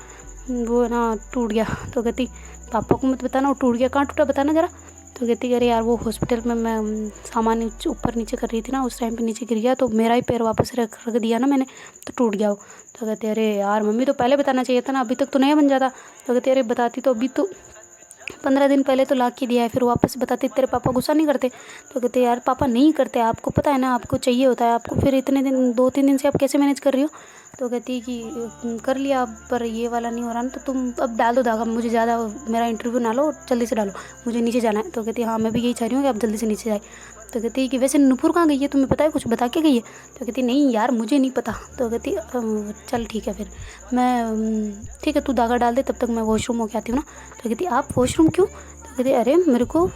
Speaker 1: वो ना टूट गया। तो कहती पापा को मत बताना वो टूट गया, कहाँ टूटा बताना ज़रा। तो कहती अरे यार वो हॉस्पिटल में मैं सामान ऊपर नीचे कर रही थी ना, उस टाइम पे नीचे गिर गया तो मेरा ही पैर वापस रख दिया ना मैंने, तो टूट गया वो। तो कहते अरे यार मम्मी तो पहले बताना चाहिए था ना, अभी तक तो नया बन जाता। तो कहते अरे बताती तो अभी तो 15 दिन पहले तो ला के दिया है, फिर वापस बताते तेरे पापा गुस्सा नहीं करते। तो कहते यार पापा नहीं करते, आपको पता है ना आपको चाहिए होता है आपको, फिर इतने दिन 2-3 दिन से आप कैसे मैनेज कर रही हो। तो कहती कि कर लिया पर ये वाला नहीं हो रहा ना, तो तुम अब डाल दो धागा, मुझे ज़्यादा मेरा इंटरव्यू ना लो, जल्दी से डालो मुझे नीचे जाना है। तो कहती हाँ मैं भी यही चाह रही हूँ कि आप जल्दी से नीचे जाए। तो कहती कि वैसे नूपुर कहाँ गई है तुम्हें पता है, कुछ बता के गई है। तो कहती नहीं यार मुझे नहीं पता। तो कहती चल ठीक है फिर मैं ठीक है तू धागा डाल दे, तब तक मैं वॉशरूम होके आती हूँ ना। तो कहती आप वॉशरूम क्यों। तो कहती अरे मेरे को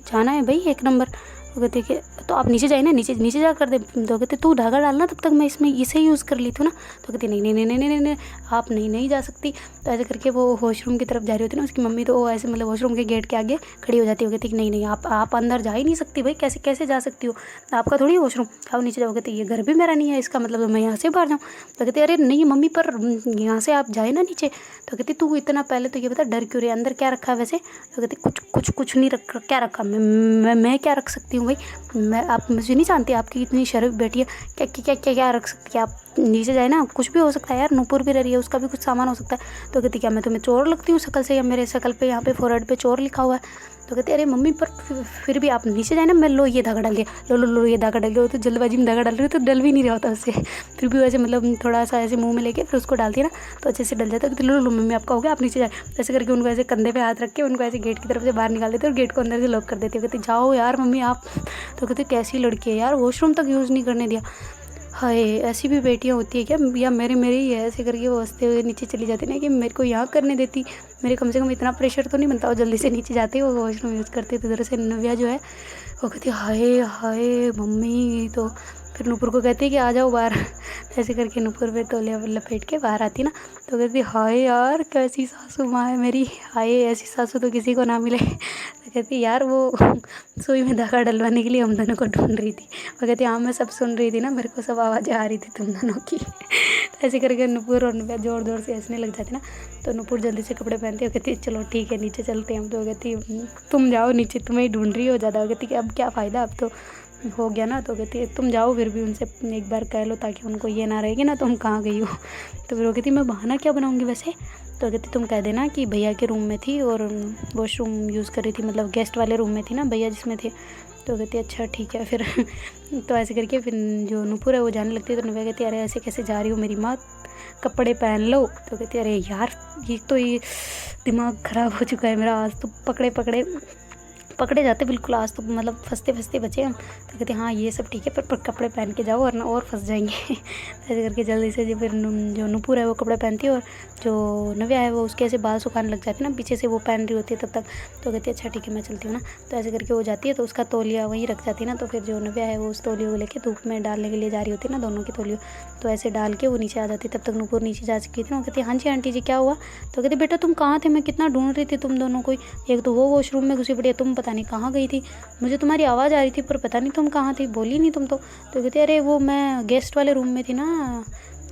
Speaker 1: जाना है भाई 1 नंबर। तो कहती कि तो आप नीचे जाए ना, नीचे जा कर दे। तो कहते तू धागा डालना तब तक मैं इसमें इसे यूज़ कर ली थी ना। तो कहती नहीं नहीं नहीं नहीं नहीं नहीं आप नहीं जा सकती। तो ऐसे करके वो वॉशरूम की तरफ जा रही होती ना उसकी मम्मी, तो वो ऐसे मतलब वॉशरूम के गेट के आगे खड़ी हो जाती है। कहती कि नहीं नहीं आप अंदर जा ही नहीं सकती भाई, कैसे जा सकती हो, आपका थोड़ी वॉशरूम, आओ नीचे जाओ। कहती ये घर भी मेरा नहीं है, इसका मतलब मैं यहाँ से बाहर जाऊँ। तो कहती अरे नहीं मम्मी पर यहाँ से आप जाए ना नीचे। तो कहती तू इतना पहले तो ये बता डर क्यों रही है, अंदर क्या रखा है वैसे। तो कहती कुछ नहीं रख, क्या रखा मैं क्या रख सकती हूँ भाई, मैं आप मुझे नहीं जानती, आपकी इतनी शरीफ बेटी है, क्या रख सकती है आप, नीचे जाए ना, कुछ भी हो सकता है यार, नूपुर भी रह रही है उसका भी कुछ सामान हो सकता है। तो कहती क्या मैं तुम्हें चोर लगती हूँ शक्ल से, या मेरे शक्ल पे यहाँ पे फोरहेड पे चोर लिखा हुआ है। तो कहती अरे मम्मी पर फिर भी आप नीचे जाए ना, मैं लो ये धागा डाल दिया, लो ये धागा डाल दिया। तो जल्दबाजी में धागा डाल रही तो डल भी नहीं रहा होता उससे, फिर भी वैसे मतलब थोड़ा सा ऐसे मुंह में लेके फिर उसको डालती है ना, तो अच्छे से डल जाता है। कहती लो मम्मी आपका हो गया, आप नीचे जाए। ऐसे करके उनको ऐसे कंधे पे हाथ रख के उनको ऐसे गेट की तरफ से बाहर निकाल देते और गेट को अंदर से लॉक कर देती है। कहती जाओ यार मम्मी आप। तो कहती कैसी लड़की है यार, वॉशरूम तक यूज़ नहीं करने दिया। हाय ऐसी भी बेटियां होती है क्या, या मेरे ही है। ऐसे करके वो हंसते हुए नीचे चली जाती ना कि मेरे को यहाँ करने देती, मेरे कम से कम इतना प्रेशर तो नहीं बनता। और जल्दी से नीचे जाते वो वॉशरूम यूज़ करते। तो इधर से नव्या जो है वो कहती हाय हाय मम्मी। तो फिर नूपुर को कहती है कि आ जाओ बाहर। ऐसे करके नूपुर पे तौलिया लपेट के बाहर आती ना, तो कहती हाय यार कैसी सासू माँ है मेरी, हाय ऐसी सासू तो किसी को ना मिले। तो कहती यार वो सुई में धागा डलवाने के लिए हम दोनों को ढूंढ रही थी। वो कहती हाँ मैं सब सुन रही थी ना, मेरे को सब आवाज़ें आ रही थी तुम दोनों की। तो ऐसे करके नूपुर और नव्या ज़ोर से हंसने लग जाती ना। तो नूपुर जल्दी से कपड़े पहनती है, कहती चलो ठीक है नीचे चलते हैं हम। तो कहती तुम जाओ नीचे, तुम्हें ही ढूंढ रही हो ज़्यादा। कहती कि अब क्या फ़ायदा, अब तो हो गया ना, तो कहती है तुम जाओ फिर भी उनसे एक बार कह लो, ताकि उनको ये ना रहेगी ना तुम कहाँ गई हो। तो फिर वो कहती मैं बहाना क्या बनाऊँगी वैसे। तो कहती तुम कह देना कि भैया के रूम में थी और वॉशरूम यूज़ कर रही थी, मतलब गेस्ट वाले रूम में थी ना भैया जिसमें थे। तो कहती अच्छा ठीक है फिर। तो ऐसे करके फिर जो नूपुर है वो जाने लगती है। तो नव्या कहती है अरे ऐसे कैसे जा रही हो मेरी माँ, कपड़े पहन लो। तो कहती है अरे यार ये दिमाग ख़राब हो चुका है मेरा, आज तो पकड़े जाते बिल्कुल, आज तो मतलब फंसते बचे हम। तो कहते हाँ ये सब ठीक है, पर कपड़े पहन के जाओ वरना और फंस जाएंगे। ऐसे करके जल्दी से फिर जो नूपुर है वो कपड़े पहनती है, और जो नव्या है वो उसके ऐसे बाल सुखाने लग जाते हैं ना, पीछे से वो पहन रही होती है तब तक। तो कहती है अच्छा ठीक है मैं चलती हूँ ना। तो ऐसे करके वो जाती है, तो उसका तौलिया वहीं रख जाती है ना। तो फिर जो नव्या है वो उस तौलियो को लेकर धूप में डालने के लिए जा रही होती है ना, दोनों की तौलियो। तो ऐसे डाल के वो नीचे आ जाती है। तब तक नूपुर नीचे जा चुकी थी ना। वो कहती है हाँ जी आंटी जी क्या हुआ। तो कहती बेटा तुम कहाँ थे, मैं कितना ढूंढ रही थी तुम दोनों को। एक तो वो वॉशरूम में घुसी पड़ी है, तुम पता नहीं कहाँ गई थी, मुझे तुम्हारी आवाज़ आ रही थी पर पता नहीं तुम कहाँ थी, बोली नहीं तुम तो। कहती अरे वो मैं गेस्ट वाले रूम में थी ना,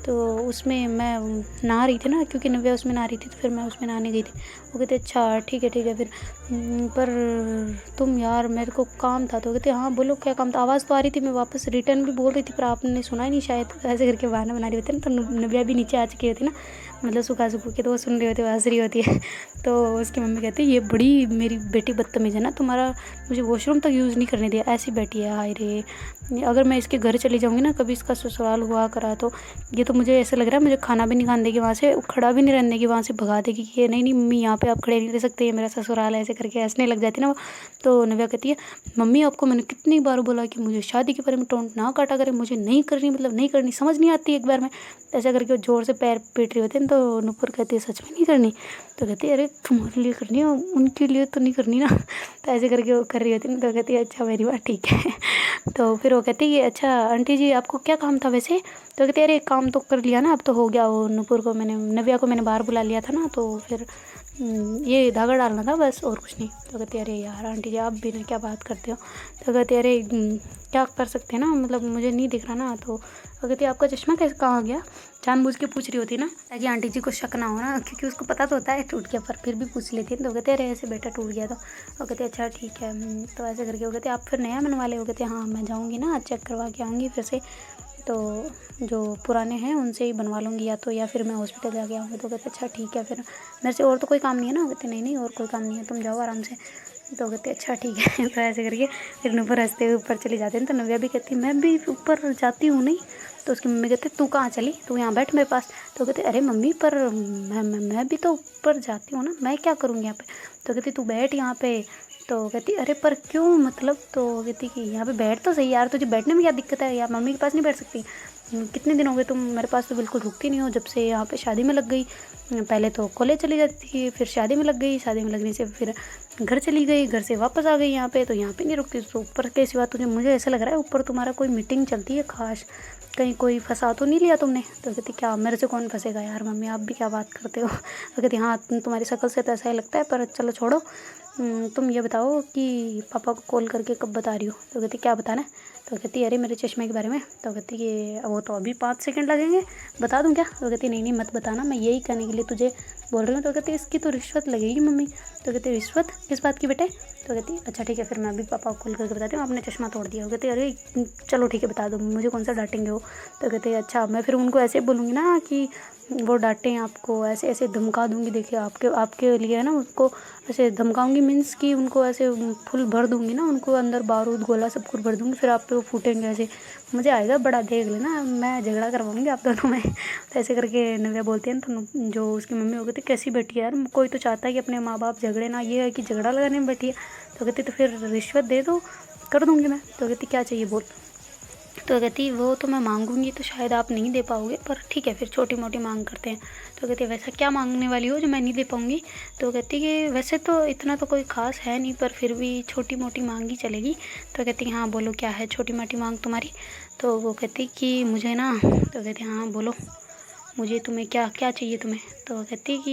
Speaker 1: तो उसमें मैं नहा रही थी ना, क्योंकि नव्या उसमें नहा रही थी, तो फिर मैं उसमें नहाने गई थी। वो कहते अच्छा ठीक है फिर पर तुम यार मेरे को काम था। तो कहते हाँ बोलो क्या काम था, आवाज़ तो आ रही थी, मैं वापस रिटर्न भी बोल रही थी पर आपने सुना ही नहीं शायद। ऐसे करके बहाना बना रही होती है ना। तो नव्या भी नीचे आ चुकी होती है ना, मतलब सुखा के, तो वो सुन रही होती है, वो हंस रही होती है। तो उसकी मम्मी कहती है ये बड़ी मेरी बेटी बदतमीज़ है ना, तुम्हारा मुझे वॉशरूम तक यूज़ नहीं करने दिया, ऐसी बैठी है हाय रे। अगर मैं इसके घर चली जाऊँगी ना, कभी इसका ससुराल हुआ करा, तो ये तो मुझे ऐसा लग रहा है मुझे खाना भी नहीं खाने देगी वहाँ से, खड़ा भी नहीं रहने देगी वहाँ से, भगा देगी कि नहीं मम्मी यहाँ पे आप खड़े नहीं रह सकते, ये मेरा ससुराल है। ऐसे करके हंसने लग जाती है ना वो। तो नव्या कहती है मम्मी आपको मैंने कितनी बार बोला कि मुझे शादी के बारे में टोंट ना काटा करे, मुझे नहीं करनी, मतलब नहीं करनी, समझ नहीं आती एक बार में। ऐसा करके वो जोर से पैर पीट रही होती है। तो नूपुर कहती है सच में नहीं करनी। तो कहती है अरे तुम्हारे लिए करनी है, उनके लिए तो नहीं करनी ना। तो ऐसे करके वो कर रही होती है। तो कहती है अच्छा मेरी बात ठीक है। तो फिर वो कहती है अच्छा आंटी जी आपको क्या काम था वैसे। तो कहती है अरे काम तो कर लिया ना, अब तो हो गया, वो नूपुर को मैंने नव्या को मैंने बाहर बुला लिया था ना, तो फिर ये धागा डालना था बस, और कुछ नहीं। तो कहती है अरे यार आंटी जी आप भी ना क्या बात करते हो। तो कहती है अरे क्या कर सकते हैं ना, मतलब मुझे नहीं दिख रहा ना। तो कहती है आपका चश्मा कैसे कहाँ गया, जानबूझ के पूछ रही होती ना, ताकि आंटी जी को शक ना हो ना, क्योंकि उसको पता तो होता है टूट गया, पर फिर भी पूछ लेती है। तो कहते हैं अरे ऐसे बेटा टूट गया। तो कहते हैं अच्छा ठीक है। तो ऐसे करके वो कहते हैं आप फिर नया बनवा ले। वो कहते हैं हाँ मैं जाऊँगी ना चेक करवा के आऊँगी फिर से, तो जो पुराने हैं उनसे ही बनवा लूँगी, या फिर मैं हॉस्पिटल जाके आऊँगी। तो कहते अच्छा ठीक है फिर मेरे से और तो कोई काम नहीं है ना। कहते नहीं और कोई काम नहीं है, तुम जाओ आराम से। तो कहते अच्छा ठीक है। तो ऐसे करके फिर नूपुर हंसते हुए ऊपर चली जाते हैं। तो नव्या भी कहती मैं भी ऊपर जाती हूँ नहीं। तो उसकी मम्मी कहते तू कहाँ चली, तू यहाँ बैठ मेरे पास। तो कहते अरे मम्मी पर मैं भी तो ऊपर जाती हूँ ना, मैं क्या करूँगी यहाँ पे। तो कहती तू बैठ यहाँ पे। तो कहती अरे पर क्यों, मतलब। तो कहती कि यहाँ पे बैठ तो सही यार, तुझे बैठने में क्या दिक्कत है यार, मम्मी के पास नहीं बैठ सकती। कितने दिन हो गए तुम मेरे पास तो बिल्कुल रुकती नहीं हो, जब से यहाँ पे शादी में लग गई। पहले तो कॉलेज चली जाती थी, फिर शादी में लग गई, शादी में लगने से फिर घर चली गई, घर से वापस आ गई यहाँ पे, तो यहाँ पे नहीं रुकती। तो ऊपर के सिवा तुझे, मुझे ऐसा लग रहा है ऊपर तुम्हारा कोई मीटिंग चलती है खास, कहीं कोई फंसा तो नहीं लिया तुमने। तो कहती क्या मेरे से कौन फंसेगा यार मम्मी, आप भी क्या बात करते हो। तो कहती हाँ तुम्हारी शक्ल से तो ऐसा ही लगता है, पर चलो छोड़ो। तुम ये बताओ कि पापा को कॉल करके कब बता रही हो। तो कहती क्या बताना है। तो कहती अरे मेरे चश्मे के बारे में। तो कहती कि वो तो अभी 5 सेकंड लगेंगे, बता दूँ क्या। तो कहती नहीं मत बताना, मैं यही कहने के लिए तुझे बोल रही हूँ। तो कहती इसकी तो रिश्वत लगेगी मम्मी। तो कहती रिश्वत किस बात की बेटे। तो कहती अच्छा ठीक है फिर मैं अभी पापा को कॉल करके बताती हूँ आपने चश्मा तोड़ दिया। वो कहती अरे चलो ठीक है बता दो, मुझे कौन सा डांटेंगे वो। तो कहते अच्छा मैं फिर उनको ऐसे बोलूँगी ना कि वो डांटें आपको, ऐसे ऐसे धमका दूँगी, देखिए आपके लिए है ना, उसको ऐसे धमकाऊँगी, मीन्स कि उनको ऐसे फुल भर दूँगी ना, उनको अंदर बारूद गोला सब कुछ भर दूँगी, फिर आप पे वो फूटेंगे ऐसे, मज़े आएगा बड़ा, देख लेना मैं झगड़ा करवाऊँगी आप दोनों में। तो ऐसे करके नव्या बोलती है ना, तो जो उसकी मम्मी हो गई थी कैसी बैठी है यार, कोई तो चाहता है कि अपने माँ बाप झगड़े ना, ये है कि झगड़ा लगाने में बैठी है। तो कहती तो फिर रिश्वत दे दो, कर दूँगी मैं। तो कहती क्या चाहिए बोल। तो कहती वो तो मैं मांगूंगी तो शायद आप नहीं दे पाओगे, पर ठीक है फिर छोटी मोटी मांग करते हैं। तो कहती वैसा क्या मांगने वाली हो जो मैं नहीं दे पाऊँगी। तो कहती कि वैसे तो इतना तो कोई ख़ास है नहीं, पर फिर भी छोटी मोटी मांग ही चलेगी। तो कहती हाँ बोलो क्या है छोटी मोटी मांग तुम्हारी। तो वो कहती कि मुझे ना, तो कहती हाँ बोलो मुझे, तुम्हें क्या क्या चाहिए तुम्हें। तो कहती कि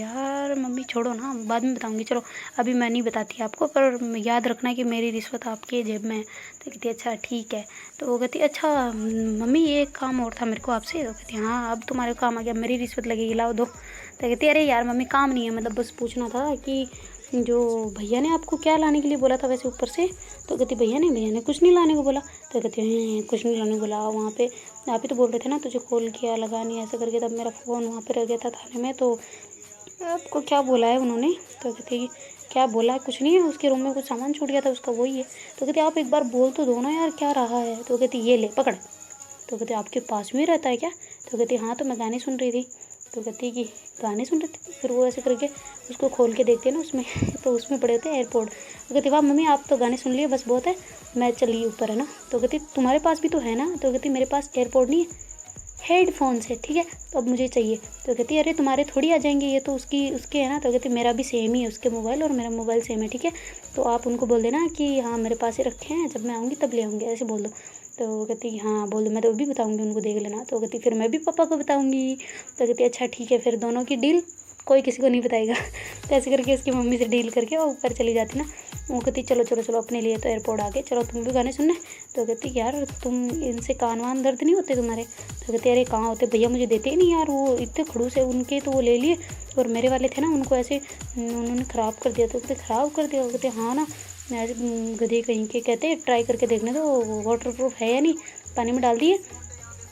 Speaker 1: यार मम्मी छोड़ो ना, बाद में बताऊंगी, चलो अभी मैं नहीं बताती आपको, पर याद रखना कि मेरी रिश्वत आपके जेब में है। तो कहती अच्छा ठीक है। तो वो कहती अच्छा मम्मी ये एक काम और था मेरे को आपसे। तो कहती हाँ अब तुम्हारे काम आ गया, मेरी रिश्वत लगेगी, लाओ दो। तो कहती अरे यार मम्मी काम नहीं है, मतलब बस पूछना था कि जो भैया ने आपको क्या लाने के लिए बोला था वैसे ऊपर से? तो कहती भैया ने कुछ नहीं लाने को बोला। तो कहते हैं कुछ नहीं लाने को बोला, वहाँ पे आप ही तो बोल रहे थे ना तुझे कॉल किया लगा नहीं ऐसे करके, तब मेरा फ़ोन वहाँ पे रह गया था थाने में, तो आपको क्या बोला है उन्होंने? तो कहती क्या बोला है, कुछ नहीं है, उसके रूम में कुछ सामान छूट गया था उसका, वही है। तो कहती आप एक बार बोल तो दो ना यार क्या रहा है। तो कहती ये ले पकड़। तो कहते आपके पास में रहता है क्या? तो कहती हाँ, तो मैं गाने सुन रही थी। तो कहती कि गाने सुन रही थी? फिर वो ऐसे करके उसको खोल के देखते हैं ना उसमें तो उसमें पड़े होते हैं एयरपोर्ट। तो कहती वाह मम्मी आप तो गाने सुन लिए, बस बहुत है, मैं चली ऊपर है ना। तो कहती तुम्हारे पास भी तो है ना? तो कहती मेरे पास एयरपोर्ट नहीं है, हेडफोन्स है, ठीक है, तो अब मुझे चाहिए। तो कहती अरे तुम्हारे थोड़ी आ जाएंगे, ये तो उसके है ना। तो कहती मेरा भी सेम ही है, उसके मोबाइल और मेरा मोबाइल सेम है, ठीक है, तो आप उनको बोल देना कि हाँ मेरे पास ही रखे हैं, जब मैं आऊँगी तब ले आऊँगी, ऐसे बोल दो। तो कहती हाँ बोल दो, मैं तो भी बताऊँगी उनको, देख लेना। तो कहती फिर मैं भी पापा को बताऊँगी। तो कहती अच्छा ठीक है, फिर दोनों की डील, कोई किसी को नहीं बताएगा तो ऐसे करके उसकी मम्मी से डील करके वो ऊपर चली जाती ना। वो कहती चलो चलो चलो अपने लिए तो एयरपोर्ट आ गए, चलो तुम भी गाने सुनने। तो कहती यार तुम इनसे कान वान दर्द नहीं होते तुम्हारे? तो कहते अरे कहाँ होते भैया, मुझे देते ही नहीं यार, वो इतने खड़ूस है उनके, तो वो ले लिए, और मेरे वाले थे ना उनको ऐसे उन्होंने ख़राब कर दिया। तो कहते ख़राब कर दिया? कहते हाँ ना, ऐसे गधे कहीं के, कहते ट्राई करके देखने दो वाटर प्रूफ है या नहीं, पानी में डाल दिए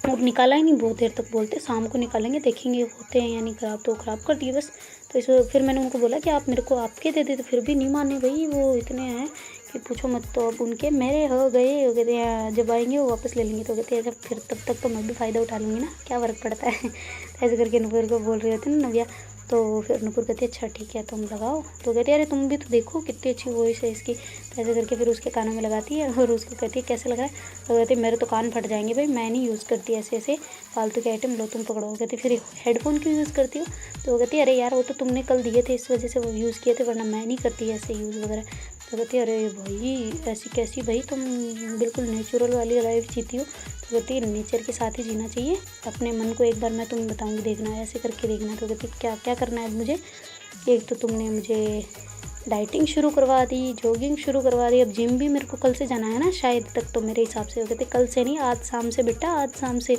Speaker 1: और निकाला ही नहीं, बहुत देर तक बोलते शाम को निकालेंगे देखेंगे होते हैं या नहीं ख़राब, तो ख़राब कर दिए बस। तो इस फिर मैंने उनको बोला कि आप मेरे को आपके दे देते, फिर भी नहीं माने भाई, वो इतने हैं कि पूछो मत। तो अब उनके मेरे हो गए, वो कहते हैं जब आएंगे वो वापस ले लेंगे। तो कहते हैं जब फिर तब तक तो मैं भी फ़ायदा उठा लूँगी ना, क्या फ़र्क पड़ता है ऐसे करके नुपुर को बोल रहे होते ना नव्या। तो फिर नुपुर कहती है अच्छा ठीक है तुम लगाओ। तो कहती है अरे तुम भी तो देखो कितनी अच्छी वॉइस है इसकी। तो ऐसे करके फिर उसके कानों में लगाती है और उसको कहती है कैसे लग रहा है? तो कहती है मेरे तो कान फट जाएंगे भाई, मैं नहीं यूज़ करती ऐसे ऐसे फालतू के आइटम, लो तुम पकड़ो। कहती फिर हेडफोन क्यों यूज़ करती हो? तो कहती अरे यार वो तो तुमने कल दिए थे इस वजह से वो यूज़ किए थे, वरना मैं नहीं करती ऐसे यूज़ वगैरह। तो कहती अरे भाई ऐसी कैसी भाई, तुम बिल्कुल नेचुरल वाली लाइफ जीती हो। तो कहती नेचर के साथ ही जीना चाहिए, अपने मन को एक बार मैं तुम्हें बताऊंगी, देखना ऐसे करके देखना। तो कहती क्या क्या करना है मुझे? एक तो तुमने मुझे डाइटिंग शुरू करवा दी, जॉगिंग शुरू करवा दी, अब जिम भी मेरे को कल से जाना है ना शायद तक, तो मेरे हिसाब से। वो कहते कल से नहीं, आज शाम से बेटा, आज शाम से।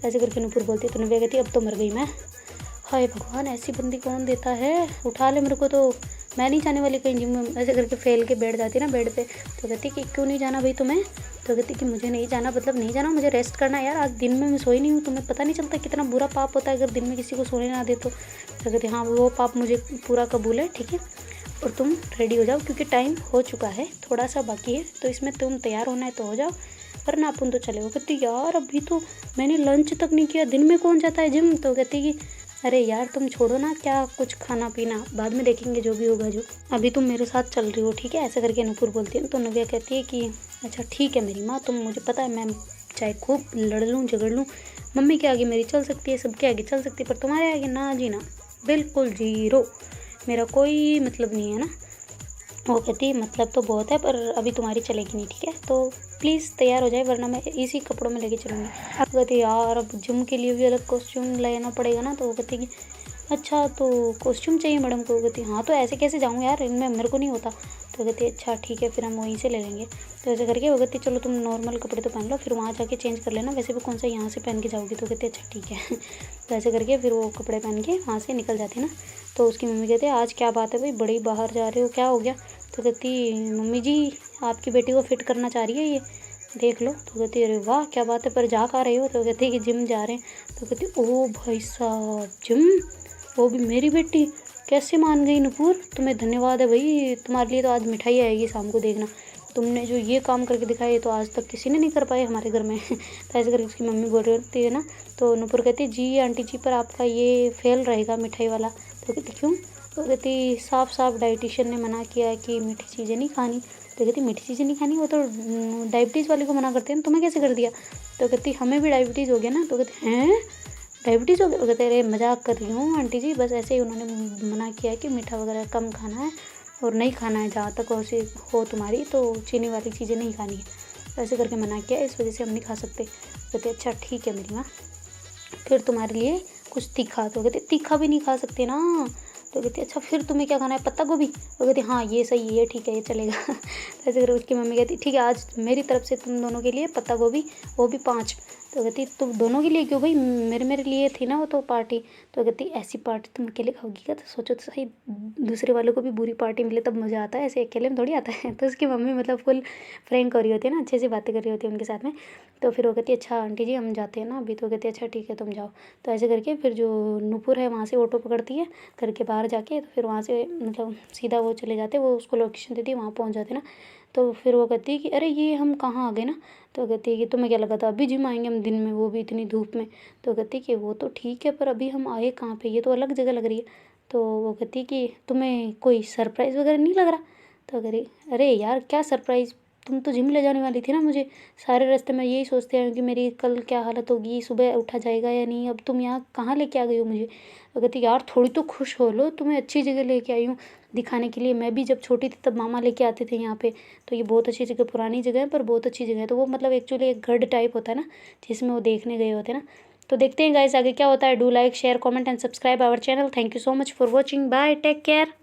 Speaker 1: ऐसे करके नुपुर बोलती है। तो नव्या कहती अब तो मर गई मैं, हाय भगवान ऐसी बंदी कौन देता है, उठा ले मेरे को, तो मैं नहीं जाने वाली कहीं जिम में। ऐसे करके फैल के बैठ जाती है ना बेड पे। तो कहती कि क्यों नहीं जाना भाई तुम्हें? तो कहती कि मुझे नहीं जाना, मतलब नहीं जाना, मुझे रेस्ट करना है यार, आज दिन में मैं सोई नहीं हूँ, तुम्हें पता नहीं चलता कितना बुरा पाप होता है अगर दिन में किसी को सोने ना दे तो। कहती हाँ वो पाप मुझे पूरा कबूल है, ठीक है, और तुम रेडी हो जाओ क्योंकि टाइम हो चुका है, थोड़ा सा बाकी है, तो इसमें तुम तैयार होना है तो हो जाओ, वरना अपन तो चले। वो कहती यार अभी तो मैंने लंच तक नहीं किया, दिन में कौन जाता है जिम? तो कहती कि अरे यार तुम छोड़ो ना, क्या कुछ खाना पीना बाद में देखेंगे जो भी होगा, जो अभी तुम मेरे साथ चल रही हो, ठीक है, ऐसे करके नुपुर बोलती है। तो नव्या कहती है कि अच्छा ठीक है मेरी माँ, तुम, मुझे पता है मैं चाहे खूब लड़ लूँ झगड़ लूँ, मम्मी के आगे मेरी चल सकती है, सबके आगे चल सकती है, पर तुम्हारे आगे ना जी ना, बिल्कुल जीरो, मेरा कोई मतलब नहीं है ना। वो कहती मतलब तो बहुत है पर अभी तुम्हारी चलेगी नहीं, ठीक है, तो प्लीज़ तैयार हो जाए वरना मैं इसी कपड़ों में लेके चलूँगी। अब कहती यार अब जिम के लिए भी अलग कॉस्ट्यूम लेना पड़ेगा ना। तो वो कहती कि अच्छा तो कॉस्ट्यूम चाहिए मैडम को? कहती हाँ, तो ऐसे कैसे जाऊँ यार, इनमें मेरे को नहीं होता। तो कहती अच्छा ठीक है फिर हम वहीं से ले लेंगे। तो ऐसे करके वो कहती चलो तुम नॉर्मल कपड़े तो पहन लो, फिर वहाँ जाके चेंज कर लेना, वैसे भी कौन सा यहाँ से पहन के जाओगी। तो कहती अच्छा ठीक है तो ऐसे करके फिर वो कपड़े पहन के वहाँ से निकल जाती ना। तो उसकी मम्मी कहती है आज क्या बात है भाई, बड़ी बाहर जा रहे हो, क्या हो गया? तो कहती मम्मी जी आपकी बेटी को फिट करना चाह रही है ये, देख लो। तो कहती अरे वाह क्या बात है, पर जा कहाँ रहे हो? तो कहती कि जिम जा रहे हैं। तो कहती ओ भाई साहब जिम, वो भी मेरी बेटी, कैसे मान गई नुपुर, तुम्हें धन्यवाद है भाई, तुम्हारे लिए तो आज मिठाई आएगी शाम को, देखना तुमने जो ये काम करके दिखाया तो आज तक किसी ने नहीं कर पाए हमारे घर में तो ऐसे करके उसकी मम्मी बोल रही होती है ना। तो नुपुर कहती जी आंटी जी पर आपका ये फेल रहेगा मिठाई वाला। तो कहती क्यों? तो कहती साफ साफ डाइटिशियन ने मना किया है कि मीठी चीज़ें नहीं खानी। तो कहती मीठी चीज़ें नहीं खानी, वो तो डायबिटीज़ वाले को मना करते हैं, तुम्हें कैसे कर दिया? तो कहती हमें भी डायबिटीज़ हो गया ना। तो कहते हैं डायबिटीज़ हो गया? वो कहते अरे मजाक कर रही हूँ आंटी जी, बस ऐसे ही उन्होंने मना किया है कि मीठा वगैरह कम खाना है और नहीं खाना है, जहाँ तक वैसे हो तुम्हारी तो चीनी वाली चीज़ें नहीं खानी है, ऐसे करके मना किया, इस वजह से हम नहीं खा सकते। कहते अच्छा ठीक है मेरी माँ, फिर तुम्हारे लिए कुछ तीखा। तो कहते तीखा भी नहीं खा सकते ना, तो कहती अच्छा फिर तुम्हें क्या खाना है, पत्ता गोभी? वो कहती हाँ ये सही है, ये ठीक है, ये चलेगा। तो ऐसे करके उसकी मम्मी कहती ठीक है आज मेरी तरफ से तुम दोनों के लिए पत्ता गोभी, वो भी 5। तो कहती तुम दोनों के लिए क्यों भाई, मेरे लिए थी ना वो तो पार्टी। तो कहती ऐसी पार्टी तुम अकेले खाओगी क्या? तो सोचो तो सही, दूसरे वालों को भी बुरी पार्टी मिले तब मज़ा आता है, ऐसे अकेले में थोड़ी आता है। तो उसकी मम्मी मतलब फुल फ्रैंक हो रही होती है ना, अच्छे से बातें कर रही होती है उनके साथ में। तो फिर वो कहती अच्छा आंटी जी हम जाते हैं ना अभी। तो कहती अच्छा ठीक है तुम जाओ। तो ऐसे करके फिर जो नूपुर है वहाँ से ऑटो पकड़ती है करके बाहर जाके, तो फिर वहाँ से मतलब सीधा वो चले जाते, वो उसको लोकेशन देती है, वहाँ पहुँच जाते ना। तो फिर वो कहती है कि अरे ये हम कहाँ आ गए ना। तो कहती है कि तुम्हें क्या लगा था अभी जिम आएंगे हम दिन में, वो भी इतनी धूप में। तो कहती है कि वो तो ठीक है पर अभी हम आए कहाँ पे, ये तो अलग जगह लग रही है। तो वो कहती है कि तुम्हें कोई सरप्राइज़ वगैरह नहीं लग रहा? तो कह रही अरे यार क्या सरप्राइज़, तुम तो जिम ले जाने वाली थी ना मुझे। सारे रास्ते में यही सोचते हैं कि मेरी कल क्या हालत होगी, सुबह उठा जाएगा या नहीं, अब तुम यहाँ कहाँ लेके आ गई हो मुझे। वो कहती यार थोड़ी तो खुश हो लो, तुम्हें अच्छी जगह लेके आई हूँ दिखाने के लिए। मैं भी जब छोटी थी तब मामा लेके आते थे यहाँ पे। तो ये बहुत अच्छी जगह, पुरानी जगह है पर बहुत अच्छी जगह है। तो वो मतलब एक्चुअली एक गढ़ टाइप होता है ना जिसमें वो देखने गए होते हैं ना। तो देखते हैं गाइस आगे क्या होता है। Do like share comment and subscribe our channel. Thank you so much for watching, bye, take care.